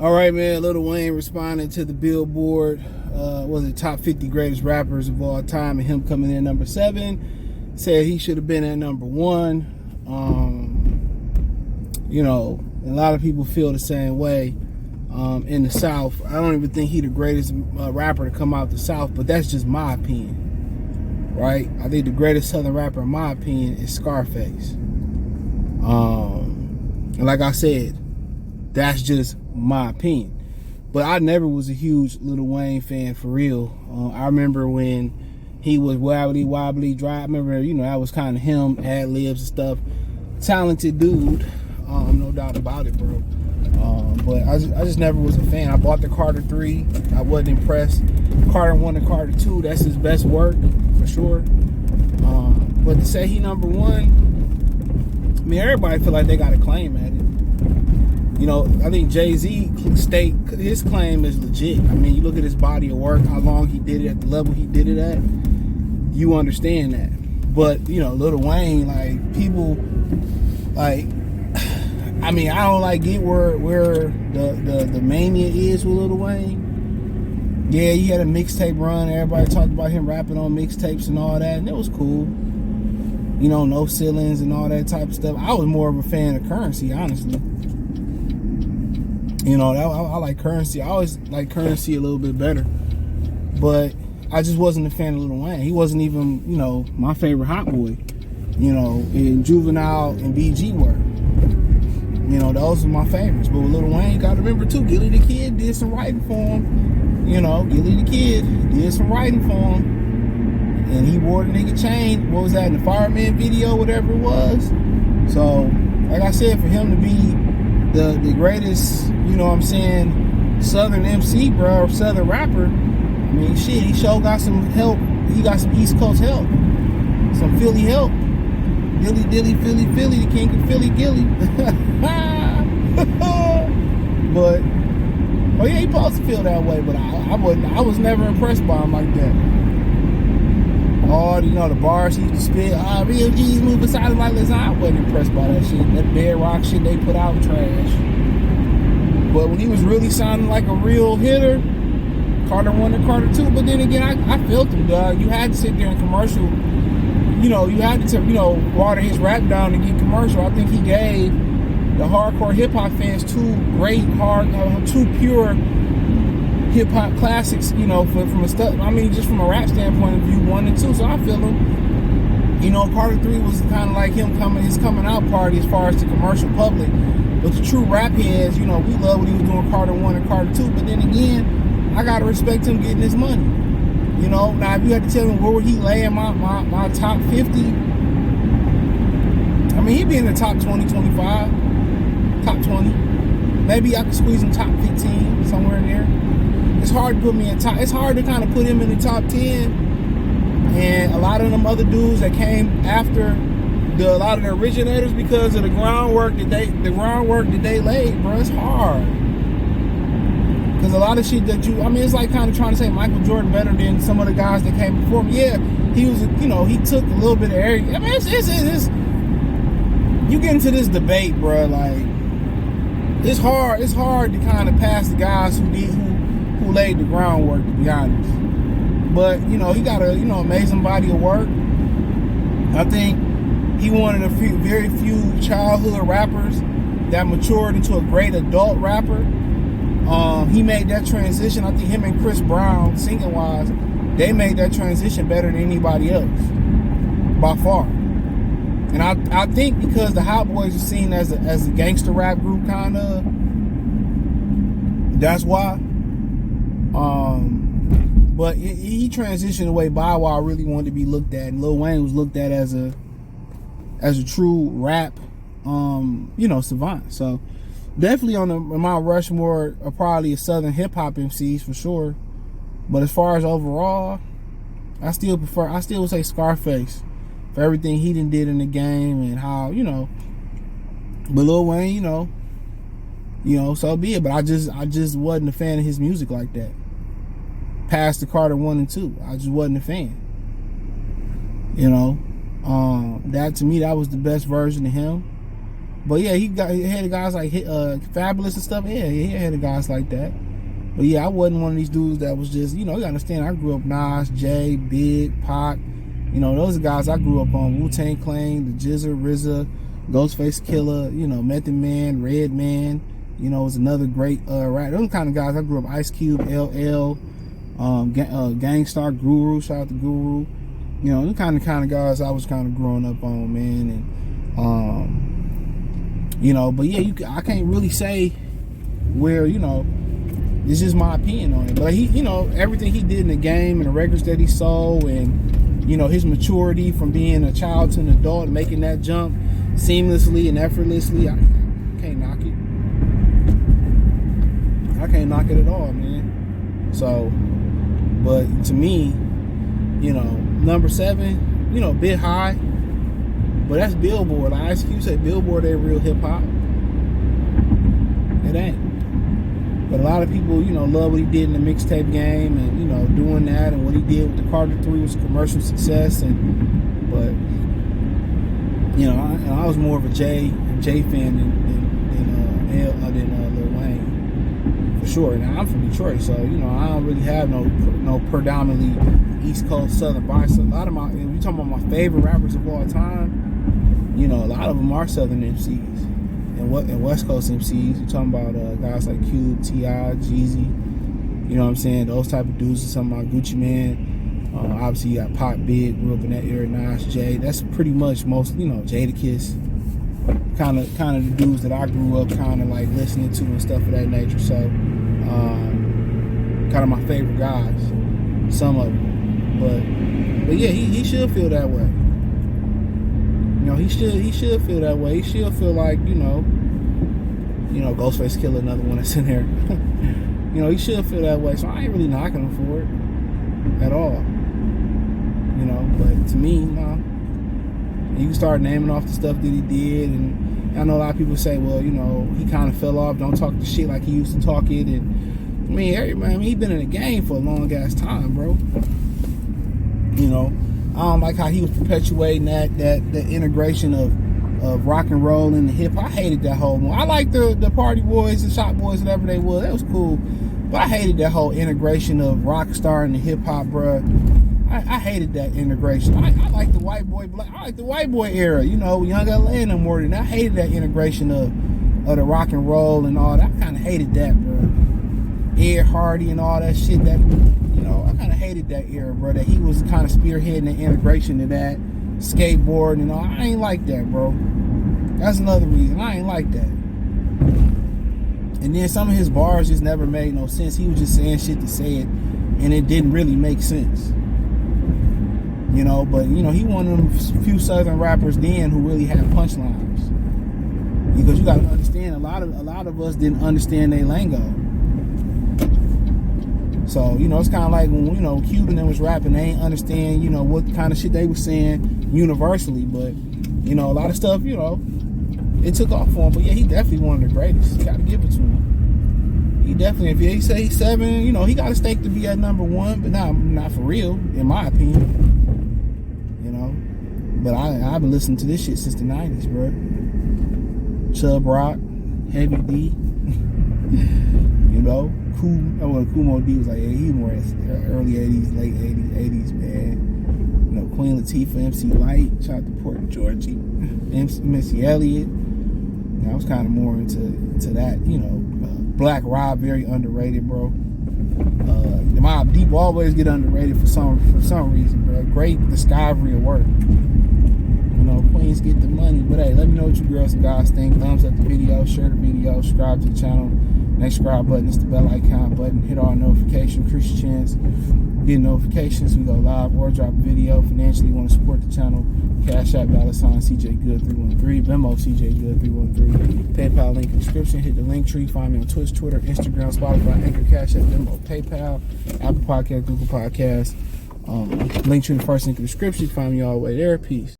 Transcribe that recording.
All right, man. Lil Wayne responding to the Billboard, was it top 50 greatest rappers of all time, and him coming in number 7. Said he should have been at number 1. A lot of people feel the same way. In the South, I don't even think he the greatest rapper to come out the South, but that's just my opinion, right? I think the greatest Southern rapper, in my opinion, is Scarface. And like I said, that's just my opinion. But I never was a huge Lil Wayne fan for real. I remember when he was Wobbly Wobbly Dry. I remember, that was kind of him, ad-libs and stuff. Talented dude, no doubt about it, bro. But I just never was a fan. I bought the Carter 3. I wasn't impressed. Carter 1 and Carter 2, that's his best work, for sure. But to say he number 1, I mean, everybody feel like they got a claim at it. I think Jay-Z his claim is legit. I mean, you look at his body of work, how long he did it at the level he did it at, you understand that. But, Lil Wayne, like, people, like, I mean, I don't get where the mania is with Lil Wayne. Yeah, he had a mixtape run. Everybody talked about him rapping on mixtapes and all that, and it was cool. No ceilings and all that type of stuff. I was more of a fan of Currency, honestly. I like Currency. I always like Currency a little bit better. But I just wasn't a fan of Lil Wayne. He wasn't even, my favorite hot boy. And Juvenile and BG were. Those were my favorites. But with Lil Wayne, you gotta remember too, Gilly the Kid did some writing for him. Gilly the Kid did some writing for him. And he wore the nigga chain. What was that, in the Fireman video, whatever it was? So, like I said, for him to be the greatest, Southern MC, bro, Southern rapper, I mean, shit, he sure got some help. He got some East Coast help. Some Philly help. Dilly, dilly, Philly, Philly, the king of Philly, Gilly. But, oh yeah, he supposed to feel that way, but I was never impressed by him like that. All, the bars he used to spit, real G's move beside him like this. I wasn't impressed by that shit. That bedrock shit they put out, trash. But when he was really sounding like a real hitter, Carter 1 and Carter 2, but then again, I felt him, dog. You had to sit there in commercial, you had to, water his rap down to get commercial. I think he gave the hardcore hip-hop fans two pure hip-hop classics, just from a rap standpoint of view, 1 and 2. So I feel him. Carter 3 was kind of like his coming out party as far as the commercial public. But the true rap heads, we love what he was doing Carter 1 and Carter 2. But then again, I gotta respect him getting his money. Now if you had to tell me where would he lay in my top 50, I mean, he'd be in the top 20, 25, top 20. Maybe I could squeeze him top 15, somewhere in there. It's hard to put me in top. It's hard to kind of put him in the top 10. And a lot of them other dudes that came after a lot of the originators, because of the groundwork that they laid, bro. It's hard. Because a lot of shit that it's like kind of trying to say Michael Jordan better than some of the guys that came before him. Yeah, he was, he took a little bit of everything. I mean, it's you get into this debate, bro. Like, it's hard to kind of pass the guys who laid the groundwork, to be honest. But, he got a, amazing body of work. I think he one of the very few childhood rappers that matured into a great adult rapper. He made that transition. I think him and Chris Brown, singing wise, they made that transition better than anybody else, by far. And I think because the Hot Boys are seen as a gangster rap group, kind of, that's why. But he transitioned away. Bow Wow really wanted to be looked at, and Lil Wayne was looked at as a true rap, savant. So definitely on Mount Rushmore are probably a Southern hip hop MCs for sure. But as far as overall, I still would say Scarface for everything he done did in the game and how, But Lil Wayne, so be it. But I just wasn't a fan of his music like that. Past the Carter 1 and 2, I just wasn't a fan. That to me, that was the best version of him. But yeah, he had guys like Fabulous and stuff. Yeah, he had guys like that. But yeah, I wasn't one of these dudes that was just, you understand, I grew up Nas, Jay, Big, Pac. Those are guys I grew up on. Wu-Tang Clan, the Jizza, RZA, Ghostface Killer, Method Man, Redman, was another great rapper. Those kind of guys I grew up. Ice Cube, LL, Gangstar, Guru, shout out to Guru. The kind of guys I was kind of growing up on, man. And but yeah, I can't really say where, it's just my opinion on it. But he, everything he did in the game and the records that he sold, and his maturity from being a child to an adult, making that jump seamlessly and effortlessly, I can't knock it. I can't knock it at all, man. So, but to me, number 7, a bit high, but that's Billboard. Like Ice Cube said, Billboard ain't real hip hop. It ain't. But a lot of people, love what he did in the mixtape game, and doing that, and what he did with the Carter 3 was a commercial success. But I was more of a Jay fan than Lil Wayne, for sure. Now I'm from Detroit, so I don't really have no predominantly East Coast Southern bias. A lot of if you talking about my favorite rappers of all time, a lot of them are Southern MCs. And West Coast MCs, you're talking about guys like Cube, T.I., Jeezy, what I'm saying? Those type of dudes. You're talking about Gucci Mane. Obviously, you got Pop, Big, grew up in that era. Nas, Jay. That's pretty much most, Jadakiss. Kind of the dudes that I grew up kind of like listening to and stuff of that nature. So, kind of my favorite guys. Some of them. But yeah, he should feel that way. He should feel that way. He should feel like, Ghostface Killer, another one that's in there. He should feel that way. So I ain't really knocking him for it at all. But to me, no. You can start naming off the stuff that he did, and I know a lot of people say, well, he kind of fell off. Don't talk the shit like he used to talk it. And he been in the game for a long ass time, bro. I don't like how he was perpetuating that integration of rock and roll and the hip hop. I hated that whole one. I like the Party Boys, the Shop Boys, whatever they were. That was cool. But I hated that whole integration of rock star and the hip hop, bruh. I hated that integration. I like the white boy era, Young LA and them more than that. I hated that integration of the rock and roll and all that. I kinda hated that, bro. Ed Hardy and all that shit that I kind of hated that era, bro, that he was kind of spearheading the integration of that, skateboard and all. I ain't like that, bro. That's another reason. I ain't like that. And then some of his bars just never made no sense. He was just saying shit to say it, and it didn't really make sense. But, he one of them few Southern rappers then who really had punchlines. Because you got to understand, a lot of us didn't understand their lingo. So, it's kind of like when, Cuban was rapping, they ain't understand, what kind of shit they was saying universally. But, a lot of stuff, it took off for him. But yeah, he definitely one of the greatest. You got to give it to him. He definitely, if he say he's 7, he got a stake to be at number 1, but not for real, in my opinion. But I've been listening to this shit since the 90s, bro. Chubb Rock, Heavy D. Kumo D was like, yeah, he more early 80s, late 80s, man. Queen Latifah, MC Lyte, shout out to Port Georgie, Missy Elliott. I was kind of more into that, Black Rob, very underrated, bro. My Deep always get underrated for some reason, bro. Great discovery of work. Queens get the money. But hey, let me know what you girls and guys think. Thumbs up the video, share the video, subscribe to the channel. Next subscribe button is the bell icon button. Hit our notification, increase your chance. Get notifications. We go live or drop a video. Financially, you want to support the channel. Cash App, $ CJ Good 313. Venmo, CJ Good 313. PayPal link in the description. Hit the link tree. Find me on Twitch, Twitter, Instagram, Spotify, Anchor, Cash App, Venmo, PayPal, Apple Podcast, Google Podcast. Link tree in the first link in the description. Find me all the way there. Peace.